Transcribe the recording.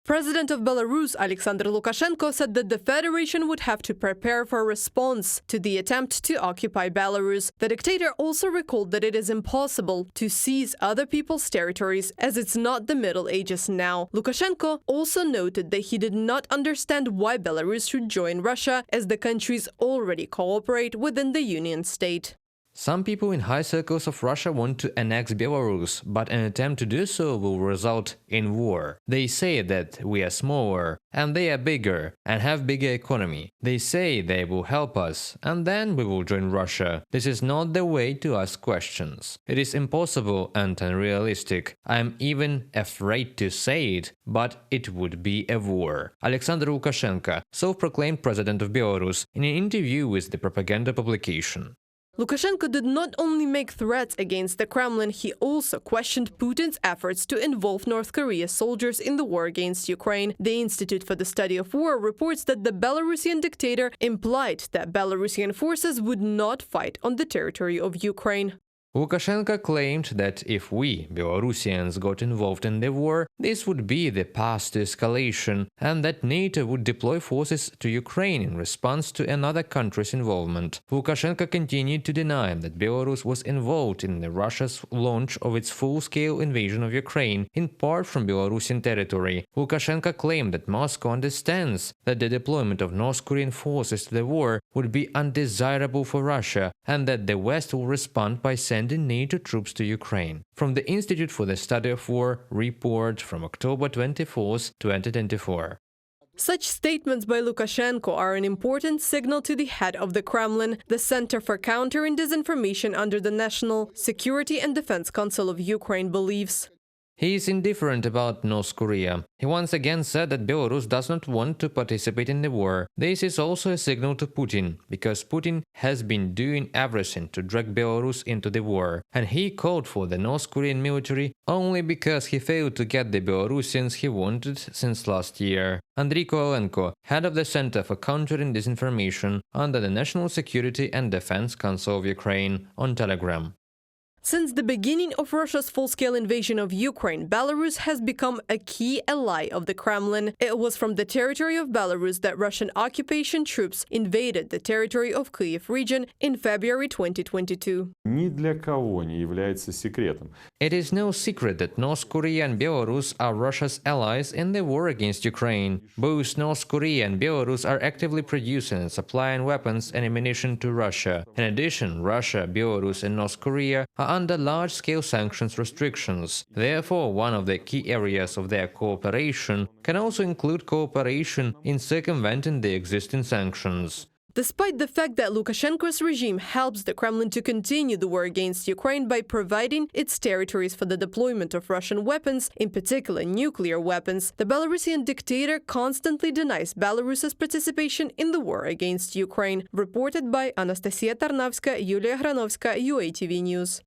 President of Belarus Alexander Lukashenko said that the federation would have to prepare for a response to the attempt to occupy Belarus. The dictator also recalled that it is impossible to seize other people's territories as it's not the Middle Ages now. Lukashenko also noted that he did not understand why Belarus should join Russia, as the countries already cooperate within the Union state. Some people in high circles of Russia want to annex Belarus, but an attempt to do so will result in war. They say that we are smaller, and they are bigger, and have bigger economy. They say they will help us, and then we will join Russia. This is not the way to ask questions. It is impossible and unrealistic. I am even afraid to say it, but it would be a war. Alexander Lukashenko, self-proclaimed president of Belarus, in an interview with the propaganda publication. Lukashenko did not only make threats against the Kremlin, he also questioned Putin's efforts to involve North Korea's soldiers in the war against Ukraine. The Institute for the Study of War reports that the Belarusian dictator implied that Belarusian forces would not fight on the territory of Ukraine. Lukashenko claimed that if we, Belarusians, got involved in the war, this would be the path to escalation, and that NATO would deploy forces to Ukraine in response to another country's involvement. Lukashenko continued to deny that Belarus was involved in Russia's launch of its full-scale invasion of Ukraine, in part from Belarusian territory. Lukashenko claimed that Moscow understands that the deployment of North Korean forces to the war would be undesirable for Russia, and that the West will respond by sending NATO troops to Ukraine. From the Institute for the Study of War report from October 24, 2024. Such statements by Lukashenko are an important signal to the head of the Kremlin, the Center for Counter and Disinformation under the National Security and Defense Council of Ukraine believes. He is indifferent about North Korea. He once again said that Belarus does not want to participate in the war. This is also a signal to Putin, because Putin has been doing everything to drag Belarus into the war, and he called for the North Korean military only because he failed to get the Belarusians he wanted since last year. Andriy Kovalenko, head of the Center for Counter and Disinformation under the National Security and Defense Council of Ukraine, on Telegram. Since the beginning of Russia's full-scale invasion of Ukraine, Belarus has become a key ally of the Kremlin. It was from the territory of Belarus that Russian occupation troops invaded the territory of Kyiv region in February 2022. Ни для кого не является секретом. It is no secret that North Korea and Belarus are Russia's allies in the war against Ukraine. Both North Korea and Belarus are actively producing and supplying weapons and ammunition to Russia. In addition, Russia, Belarus and North Korea are under large-scale sanctions restrictions. Therefore, one of the key areas of their cooperation can also include cooperation in circumventing the existing sanctions. Despite the fact that Lukashenko's regime helps the Kremlin to continue the war against Ukraine by providing its territories for the deployment of Russian weapons, in particular nuclear weapons, the Belarusian dictator constantly denies Belarus's participation in the war against Ukraine. Reported by Anastasia Tarnavska, Yulia Granovska, UATV News.